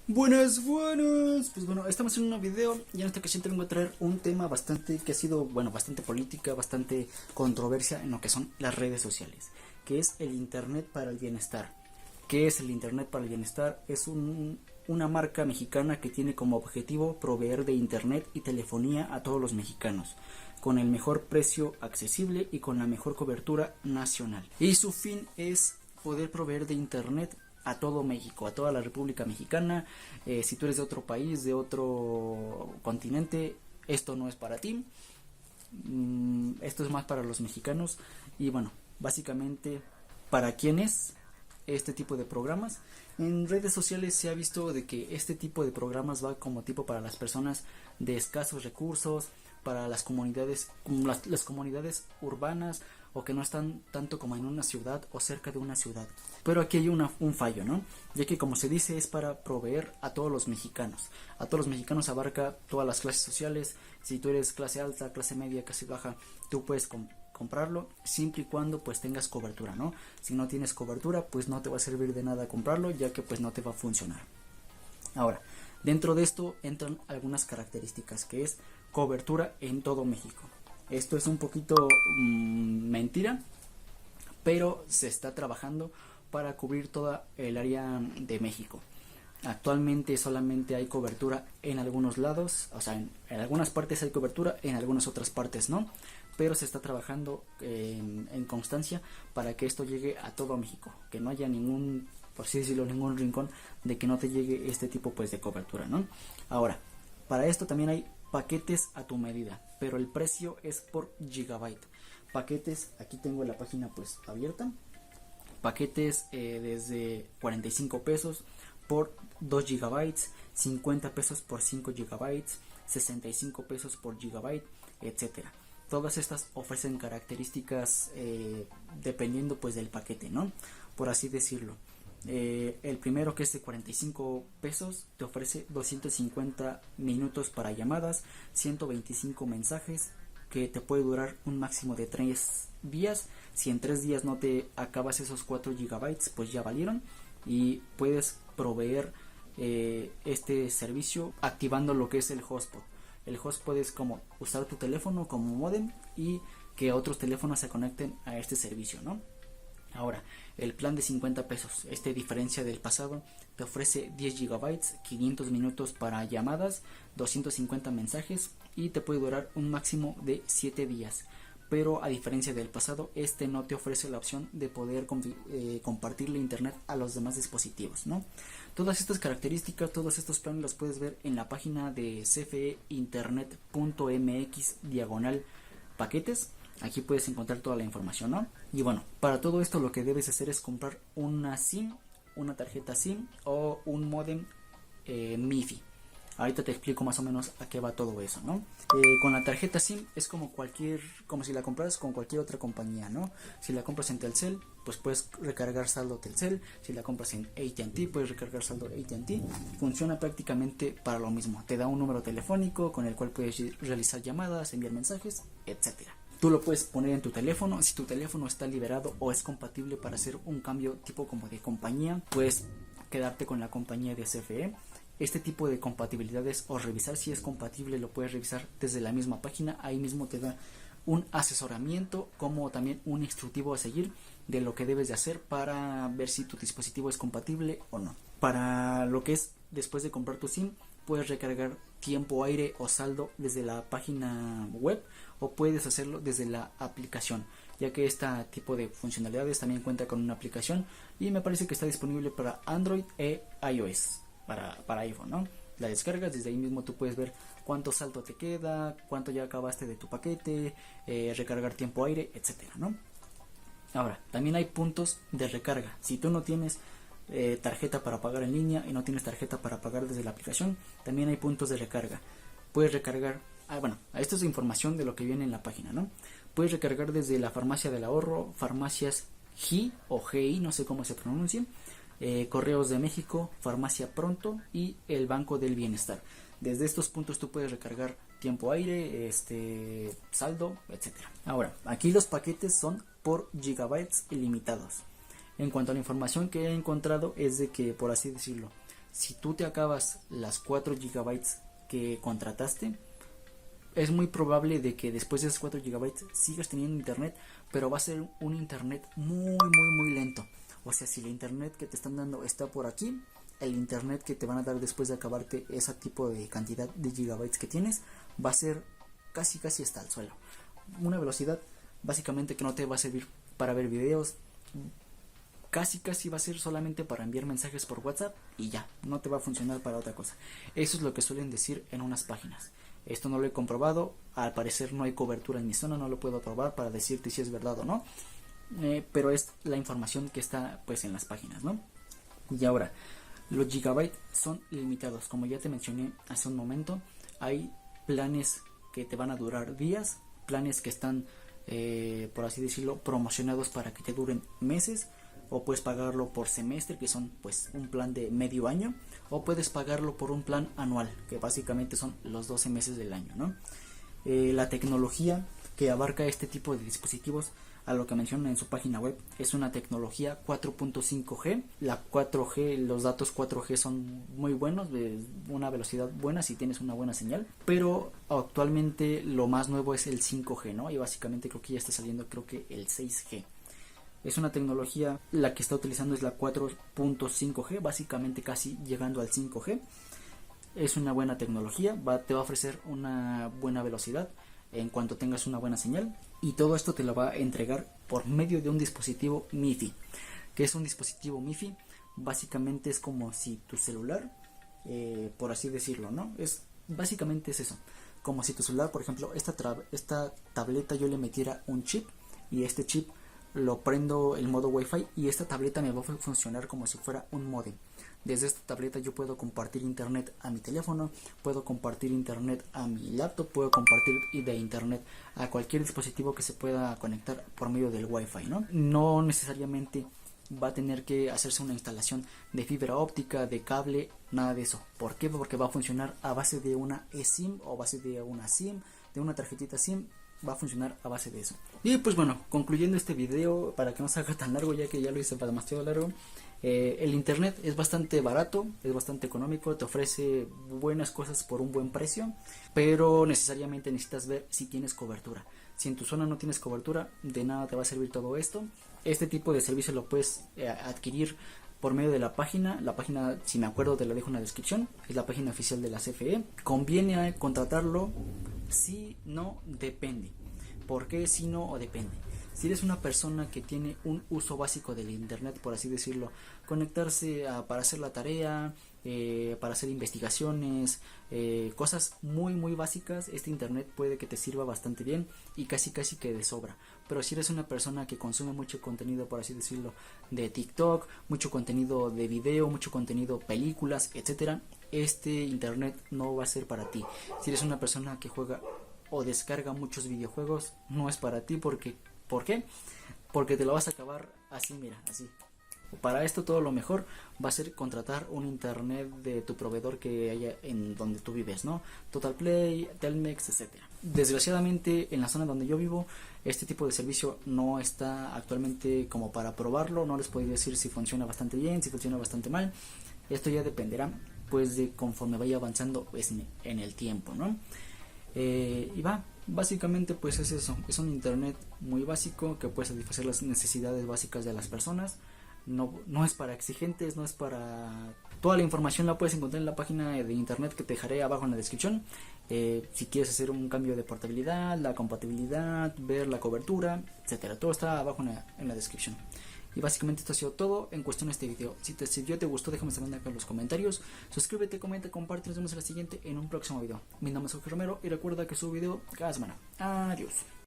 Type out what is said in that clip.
Buenas, buenas. Pues bueno, estamos en un nuevo video y en esta ocasión te vengo a traer un tema bastante que ha sido, bastante política, bastante controversia en lo que son las redes sociales, que es el Internet para el Bienestar. ¿Qué es el Internet para el Bienestar? Es una marca mexicana que tiene como objetivo proveer de Internet y telefonía a todos los mexicanos, con el mejor precio accesible y con la mejor cobertura nacional. Y su fin es poder proveer de Internet a todo México, a toda la República Mexicana. Si tú eres de otro país, de otro continente, esto no es para ti. Esto es más para los mexicanos. Y bueno, básicamente, ¿para quién es este tipo de programas? En redes sociales se ha visto de que este tipo de programas va como tipo para las personas de escasos recursos, para las comunidades, las comunidades urbanas, o que no están tanto como en una ciudad o cerca de una ciudad. Pero aquí hay un fallo, ¿no? Ya que, como se dice, es para proveer a todos los mexicanos. A todos los mexicanos abarca todas las clases sociales. Si tú eres clase alta, clase media, clase baja, tú puedes comprarlo siempre y cuando pues tengas cobertura, ¿no? Si no tienes cobertura, pues no te va a servir de nada comprarlo, ya que pues no te va a funcionar. Ahora, dentro de esto entran algunas características, que es cobertura en todo México. Esto es un poquito mentira, pero se está trabajando para cubrir toda el área de México. Actualmente solamente hay cobertura en algunos lados, o sea, en algunas partes hay cobertura, en algunas otras partes no, pero se está trabajando en constancia para que esto llegue a todo México, que no haya ningún, por así decirlo, ningún rincón de que no te llegue este tipo pues de cobertura, ¿no? Ahora, para esto también hay paquetes a tu medida, pero el precio es por gigabyte. Paquetes, aquí tengo la página pues abierta. Paquetes desde 45 pesos por 2 gigabytes, 50 pesos por 5 gigabytes, 65 pesos por gigabyte, etcétera. Todas estas ofrecen características dependiendo pues del paquete, ¿no? Por así decirlo. El primero, que es de 45 pesos, te ofrece 250 minutos para llamadas, 125 mensajes, que te puede durar un máximo de 3 días. Si en 3 días no te acabas esos 4 gigabytes, pues ya valieron. Y puedes proveer este servicio activando lo que es el hotspot. El hotspot es como usar tu teléfono como modem y que otros teléfonos se conecten a este servicio, ¿no? Ahora, el plan de 50 pesos, diferencia del pasado, te ofrece 10 gigabytes, 500 minutos para llamadas, 250 mensajes y te puede durar un máximo de 7 días. Pero a diferencia del pasado, no te ofrece la opción de poder compartirle internet a los demás dispositivos, ¿no? Todas estas características, todos estos planes los puedes ver en la página de cfeinternet.mx/paquetes. Aquí puedes encontrar toda la información, ¿no? Y bueno, para todo esto lo que debes hacer es comprar una SIM, una tarjeta SIM o un modem MIFI. Ahorita te explico más o menos a qué va todo eso, ¿no? Con la tarjeta SIM es como si la compraras con cualquier otra compañía, ¿no? Si la compras en Telcel, pues puedes recargar saldo Telcel. Si la compras en AT&T, puedes recargar saldo AT&T. Funciona prácticamente para lo mismo. Te da un número telefónico con el cual puedes realizar llamadas, enviar mensajes, etcétera. Tú lo puedes poner en tu teléfono. Si tu teléfono está liberado o es compatible para hacer un cambio tipo como de compañía, puedes quedarte con la compañía de CFE. Este tipo de compatibilidades o revisar si es compatible lo puedes revisar desde la misma página. Ahí mismo te da un asesoramiento como también un instructivo a seguir de lo que debes de hacer para ver si tu dispositivo es compatible o no. Para lo que es después de comprar tu SIM, puedes recargar tiempo aire o saldo desde la página web o puedes hacerlo desde la aplicación, ya que este tipo de funcionalidades también cuenta con una aplicación y me parece que está disponible para Android e iOS, para iPhone, ¿no? La descargas, desde ahí mismo tú puedes ver cuánto saldo te queda, cuánto ya acabaste de tu paquete, recargar tiempo aire, etcétera, ¿no? Ahora, también hay puntos de recarga. Si tú no tienes tarjeta para pagar en línea y no tienes tarjeta para pagar desde la aplicación, también hay puntos de recarga. Puedes recargar, esto es información de lo que viene en la página, ¿no? Puedes recargar desde la farmacia del ahorro, farmacias GI o GI, no sé cómo se pronuncia, Correos de México, Farmacia Pronto y el Banco del Bienestar. Desde estos puntos tú puedes recargar tiempo aire, saldo, etcétera. Ahora, aquí los paquetes son por gigabytes ilimitados. En cuanto a la información que he encontrado es de que, por así decirlo, Si tú te acabas las 4 gigabytes que contrataste, es muy probable de que después de esos 4 gigabytes sigas teniendo internet, pero va a ser un internet muy lento. O sea, si el internet que te están dando está por aquí, el internet que te van a dar después de acabarte ese tipo de cantidad de gigabytes que tienes va a ser casi hasta el suelo. Una velocidad básicamente que no te va a servir para ver videos, casi va a ser solamente para enviar mensajes por WhatsApp y ya, no te va a funcionar para otra cosa. Eso es lo que suelen decir en unas páginas. Esto no lo he comprobado, al parecer no hay cobertura en mi zona, no lo puedo probar para decirte si es verdad o no, pero es la información que está pues en las páginas, ¿no? Y ahora, los gigabytes son limitados, como ya te mencioné hace un momento. Hay planes que te van a durar días, planes que están por así decirlo promocionados para que te duren meses, o puedes pagarlo por semestre, que son pues un plan de medio año, o puedes pagarlo por un plan anual, que básicamente son los 12 meses del año, ¿no? La tecnología que abarca este tipo de dispositivos, a lo que mencionan en su página web, es una tecnología 4.5G. La 4G, los datos 4G son muy buenos, de una velocidad buena si tienes una buena señal, pero actualmente lo más nuevo es el 5G, ¿no? Y básicamente creo que ya está saliendo, creo que el 6G. Es una tecnología, la que está utilizando es la 4.5G, básicamente casi llegando al 5G. Es una buena tecnología, te va a ofrecer una buena velocidad en cuanto tengas una buena señal, y todo esto te lo va a entregar por medio de un dispositivo MiFi. ¿Qué es un dispositivo MiFi? Básicamente es como si tu celular, por así decirlo, ¿no? Básicamente es eso, como si tu celular, por ejemplo, esta tableta yo le metiera un chip, y este chip lo prendo el modo Wi-Fi y esta tableta me va a funcionar como si fuera un módem. Desde esta tableta yo puedo compartir internet a mi teléfono, puedo compartir internet a mi laptop, puedo compartir de internet a cualquier dispositivo que se pueda conectar por medio del Wi-Fi, ¿no? No necesariamente va a tener que hacerse una instalación de fibra óptica, de cable, nada de eso. ¿Por qué? Porque va a funcionar a base de una eSIM o base de una SIM, de una tarjetita SIM. Va a funcionar a base de eso. Y pues bueno, concluyendo este video, para que no se haga tan largo, ya que ya lo hice para demasiado largo, el internet es bastante barato, es bastante económico, te ofrece buenas cosas por un buen precio, pero necesariamente necesitas ver si tienes cobertura. Si en tu zona no tienes cobertura, de nada te va a servir todo esto. Este tipo de servicio lo puedes adquirir por medio de la página, si me acuerdo te la dejo en la descripción, es la página oficial de la CFE. Conviene contratarlo, si no, depende. ¿Por qué si no o depende? Si eres una persona que tiene un uso básico del internet, por así decirlo, conectarse para hacer la tarea, para hacer investigaciones, cosas muy básicas, este internet puede que te sirva bastante bien y casi que de sobra. Pero si eres una persona que consume mucho contenido, por así decirlo, de TikTok, mucho contenido de video, mucho contenido, películas, etcétera, este internet no va a ser para ti. Si eres una persona que juega o descarga muchos videojuegos, no es para ti. ¿Por qué? Porque te lo vas a acabar así, mira, así. Para esto todo lo mejor va a ser contratar un internet de tu proveedor que haya en donde tú vives, ¿no? Total Play, Telmex, etcétera. Desgraciadamente en la zona donde yo vivo este tipo de servicio no está actualmente como para probarlo. No les puedo decir si funciona bastante bien, si funciona bastante mal. Esto ya dependerá pues de conforme vaya avanzando pues, en el tiempo, ¿no? Y básicamente pues es eso, es un internet muy básico que puede satisfacer las necesidades básicas de las personas. No es para exigentes, no es para... Toda la información la puedes encontrar en la página de internet que te dejaré abajo en la descripción. Si quieres hacer un cambio de portabilidad, la compatibilidad, ver la cobertura, etcétera, todo está abajo en la descripción. Y básicamente esto ha sido todo en cuestión de este video. Si te sirvió, te gustó, déjame saber acá en los comentarios. Suscríbete, comenta, comparte. Nos vemos en la siguiente en un próximo video. Mi nombre es Jorge Romero y recuerda que subo video cada semana. Adiós.